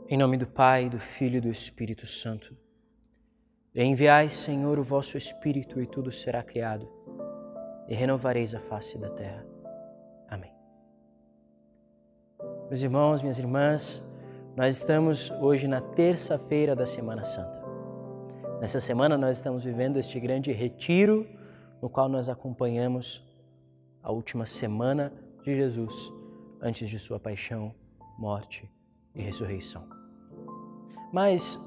Em nome do Pai, do Filho e do Espírito Santo. Enviai, Senhor, o vosso Espírito, e tudo será criado, e renovareis a face da terra. Amém. Meus irmãos, minhas irmãs, nós estamos hoje na terça-feira da Semana Santa. Nessa semana nós estamos vivendo este grande retiro, no qual nós acompanhamos a última semana de Jesus, antes de sua paixão, morte e ressurreição. Mas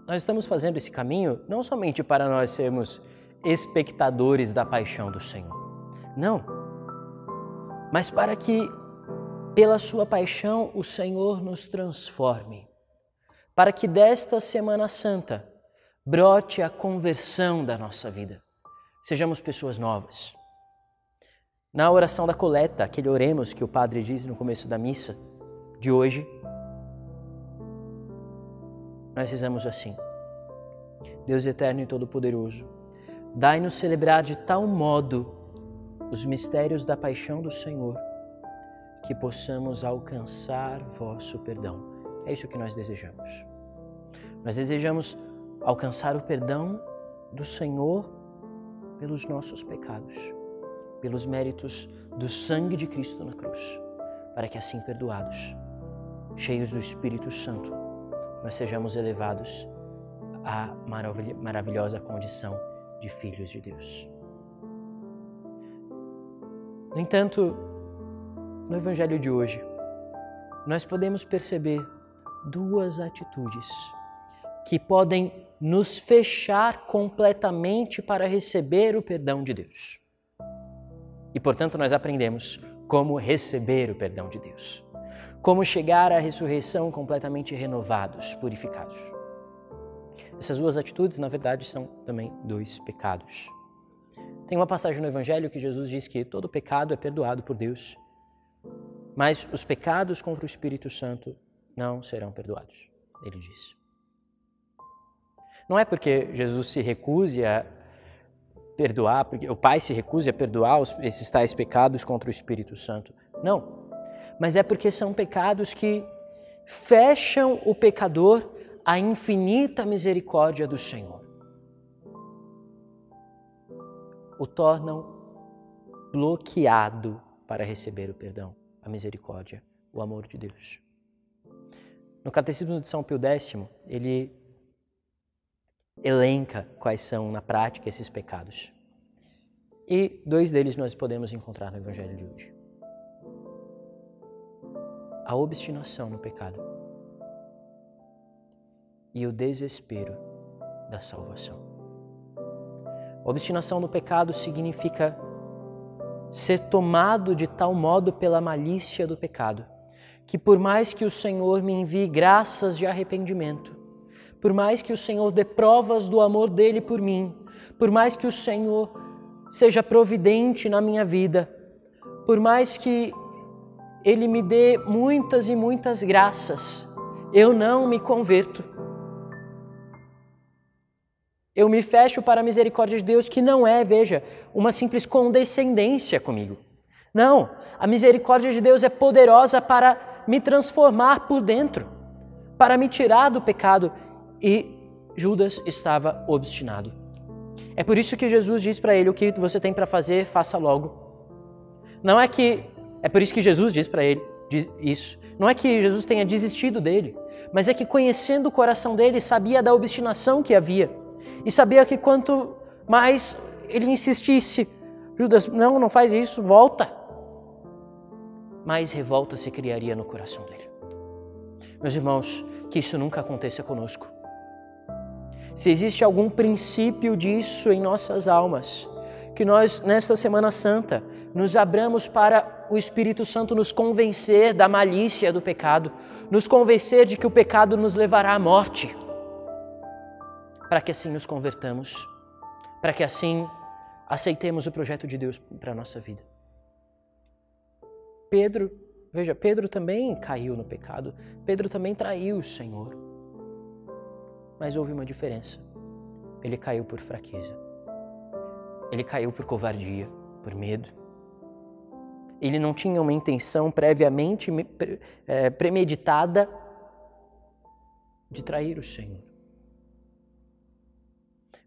nós estamos fazendo esse caminho não somente para nós sermos espectadores da paixão do Senhor. Não. Mas para que, pela sua paixão, o Senhor nos transforme. Para que desta Semana Santa brote a conversão da nossa vida. Sejamos pessoas novas. Na oração da coleta, aquele oremos que o padre diz no começo da missa de hoje, nós rezamos assim: Deus eterno e todo-poderoso, dai-nos celebrar de tal modo os mistérios da paixão do Senhor, que possamos alcançar vosso perdão. É isso que nós desejamos. Nós desejamos alcançar o perdão do Senhor pelos nossos pecados, pelos méritos do sangue de Cristo na cruz, para que assim perdoados, cheios do Espírito Santo, nós sejamos elevados à maravilhosa condição de filhos de Deus. No entanto, no Evangelho de hoje, nós podemos perceber duas atitudes que podem nos fechar completamente para receber o perdão de Deus. E, portanto, nós aprendemos como receber o perdão de Deus. Como chegar à ressurreição completamente renovados, purificados. Essas duas atitudes, na verdade, são também dois pecados. Tem uma passagem no Evangelho que Jesus diz que todo pecado é perdoado por Deus, mas os pecados contra o Espírito Santo não serão perdoados, ele diz. Não é porque Jesus se recuse a perdoar, porque o Pai se recuse a perdoar esses tais pecados contra o Espírito Santo. Não. Mas é porque são pecados que fecham o pecador à infinita misericórdia do Senhor. O tornam bloqueado para receber o perdão, a misericórdia, o amor de Deus. No Catecismo de São Pio X, ele elenca quais são, na prática, esses pecados. E dois deles nós podemos encontrar no Evangelho de hoje. A obstinação no pecado e o desespero da salvação. A obstinação no pecado significa ser tomado de tal modo pela malícia do pecado, que por mais que o Senhor me envie graças de arrependimento, por mais que o Senhor dê provas do amor dele por mim, por mais que o Senhor seja providente na minha vida, por mais que ele me dê muitas e muitas graças, eu não me converto. Eu me fecho para a misericórdia de Deus, que não é, veja, uma simples condescendência comigo. Não, a misericórdia de Deus é poderosa para me transformar por dentro, para me tirar do pecado. E Judas estava obstinado. É por isso que Jesus diz para ele: o que você tem para fazer, faça logo. É por isso que Jesus diz para ele isso. Não é que Jesus tenha desistido dele, mas é que, conhecendo o coração dele, sabia da obstinação que havia. E sabia que quanto mais ele insistisse, Judas, não faz isso, volta, mais revolta se criaria no coração dele. Meus irmãos, que isso nunca aconteça conosco. Se existe algum princípio disso em nossas almas, que nós, nesta Semana Santa, nos abramos para o Espírito Santo nos convencer da malícia do pecado, nos convencer de que o pecado nos levará à morte, para que assim nos convertamos, para que assim aceitemos o projeto de Deus para a nossa vida. Pedro também caiu no pecado, Pedro também traiu o Senhor. Mas houve uma diferença. Ele caiu por fraqueza. Ele caiu por covardia, por medo. Ele não tinha uma intenção previamente premeditada de trair o Senhor.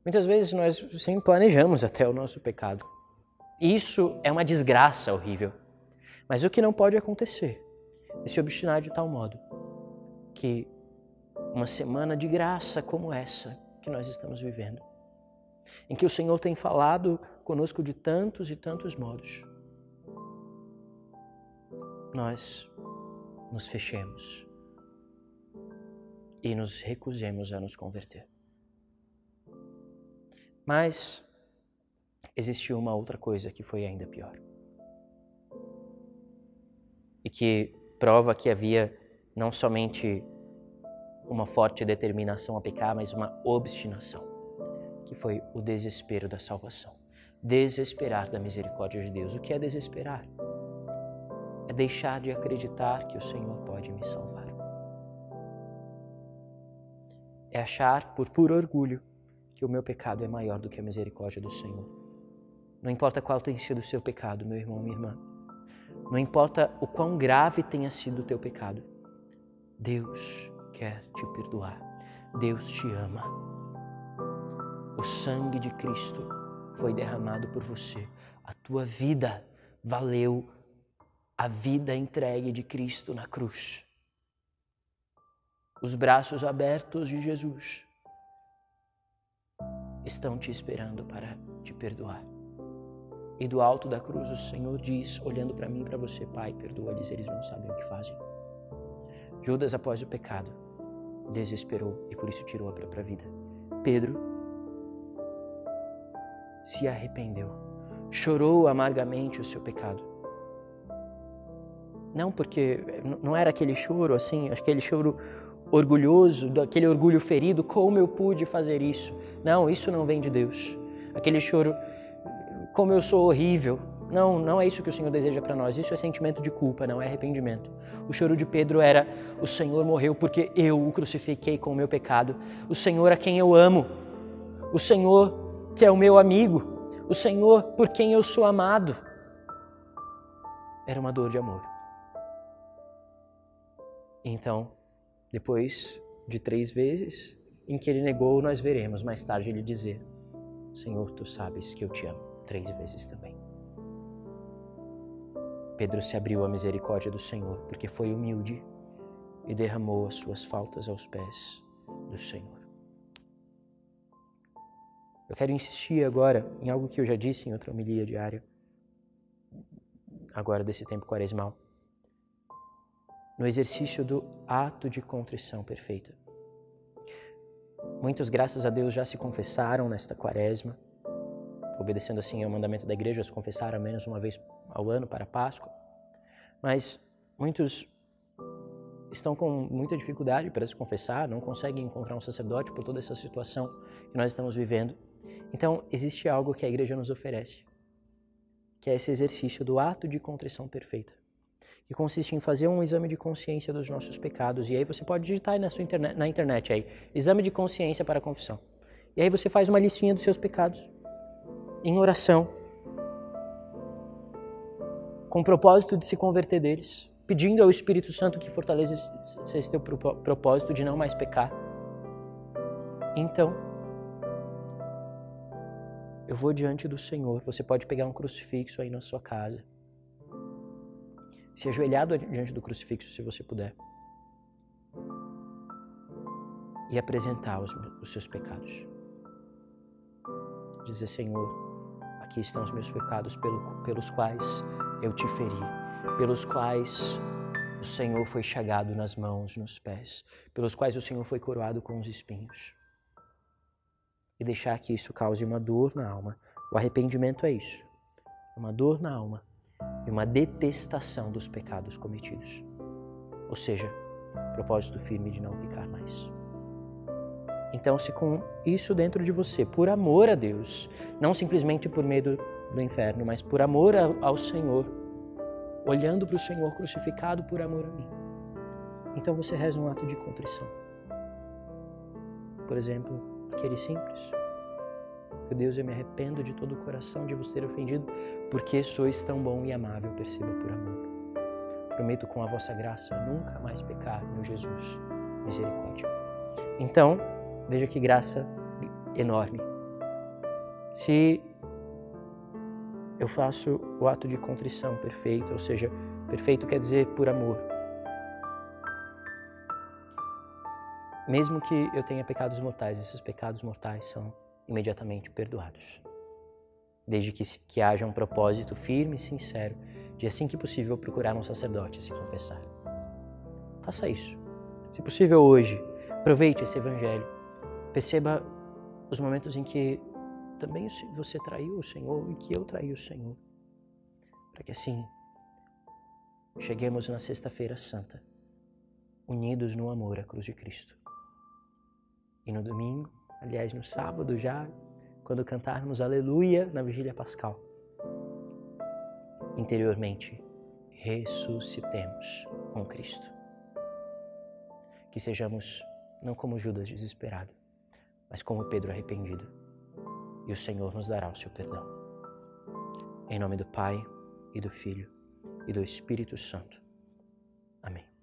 Muitas vezes nós sim planejamos até o nosso pecado. Isso é uma desgraça horrível. Mas o que não pode acontecer é se obstinar de tal modo que uma semana de graça como essa que nós estamos vivendo, em que o Senhor tem falado conosco de tantos e tantos modos, nós nos fechemos e nos recusemos a nos converter. Mas existiu uma outra coisa que foi ainda pior. E que prova que havia não somente uma forte determinação a pecar, mas uma obstinação, que foi o desespero da salvação. Desesperar da misericórdia de Deus. O que é desesperar? É deixar de acreditar que o Senhor pode me salvar. É achar, por puro orgulho, que o meu pecado é maior do que a misericórdia do Senhor. Não importa qual tenha sido o seu pecado, meu irmão, minha irmã. Não importa o quão grave tenha sido o teu pecado. Deus quer te perdoar. Deus te ama. O sangue de Cristo foi derramado por você. A tua vida valeu a vida entregue de Cristo na cruz. Os braços abertos de Jesus estão te esperando para te perdoar. E do alto da cruz o Senhor diz, olhando para mim e para você: Pai, perdoa-lhes, eles não sabem o que fazem. Judas, após o pecado, desesperou e por isso tirou a própria vida. Pedro se arrependeu, chorou amargamente o seu pecado. Não porque não era aquele choro assim, aquele choro orgulhoso, aquele orgulho ferido, como eu pude fazer isso? Não, isso não vem de Deus. Aquele choro, como eu sou horrível. Não é isso que o Senhor deseja para nós. Isso é sentimento de culpa, não é arrependimento. O choro de Pedro era: o Senhor morreu porque eu o crucifiquei com o meu pecado. O Senhor a quem eu amo. O Senhor que é o meu amigo. O Senhor por quem eu sou amado. Era uma dor de amor. Então, depois de 3 vezes em que ele negou, nós veremos mais tarde ele dizer: Senhor, tu sabes que eu te amo. 3 vezes também. Pedro se abriu à misericórdia do Senhor, porque foi humilde e derramou as suas faltas aos pés do Senhor. Eu quero insistir agora em algo que eu já disse em outra homilia diária, agora desse tempo quaresmal, no exercício do ato de contrição perfeita. Muitos, graças a Deus, já se confessaram nesta quaresma, obedecendo assim ao mandamento da igreja, se confessaram ao menos uma vez ao ano para a Páscoa. Mas muitos estão com muita dificuldade para se confessar, não conseguem encontrar um sacerdote por toda essa situação que nós estamos vivendo. Então, existe algo que a igreja nos oferece, que é esse exercício do ato de contrição perfeita, que consiste em fazer um exame de consciência dos nossos pecados. E aí você pode digitar aí na internet aí, exame de consciência para a confissão. E aí você faz uma listinha dos seus pecados, em oração, com o propósito de se converter deles, pedindo ao Espírito Santo que fortaleça esse teu propósito de não mais pecar. Então, eu vou diante do Senhor. Você pode pegar um crucifixo aí na sua casa, se ajoelhar diante do crucifixo, se você puder, e apresentar os seus pecados. Dizer: Senhor, aqui estão os meus pecados pelos quais eu te feri, pelos quais o Senhor foi chagado nas mãos, nos pés, pelos quais o Senhor foi coroado com os espinhos. E deixar que isso cause uma dor na alma. O arrependimento é isso, uma dor na alma e uma detestação dos pecados cometidos. Ou seja, propósito firme de não pecar mais. Então, se com isso dentro de você, por amor a Deus, não simplesmente por medo do inferno, mas por amor ao Senhor, olhando para o Senhor crucificado por amor a mim, então você reza um ato de contrição. Por exemplo, aquele simples: meu Deus, eu me arrependo de todo o coração de vos ter ofendido, porque sois tão bom e amável, perceba por amor. Prometo com a vossa graça nunca mais pecar, meu Jesus, misericórdia. Então, veja que graça enorme. Se eu faço o ato de contrição perfeito, ou seja, perfeito quer dizer por amor. Mesmo que eu tenha pecados mortais, esses pecados mortais são imediatamente perdoados. Desde que haja um propósito firme e sincero de, assim que possível, procurar um sacerdote e se confessar. Faça isso. Se possível hoje, aproveite esse evangelho. Perceba os momentos em que também você traiu o Senhor e que eu traí o Senhor. Para que assim cheguemos na Sexta-feira Santa, unidos no amor à cruz de Cristo. E no domingo, aliás, no sábado já, quando cantarmos Aleluia na Vigília Pascal, interiormente ressuscitemos com Cristo. Que sejamos não como Judas desesperado, mas como Pedro arrependido. E o Senhor nos dará o seu perdão. Em nome do Pai, e do Filho, e do Espírito Santo. Amém.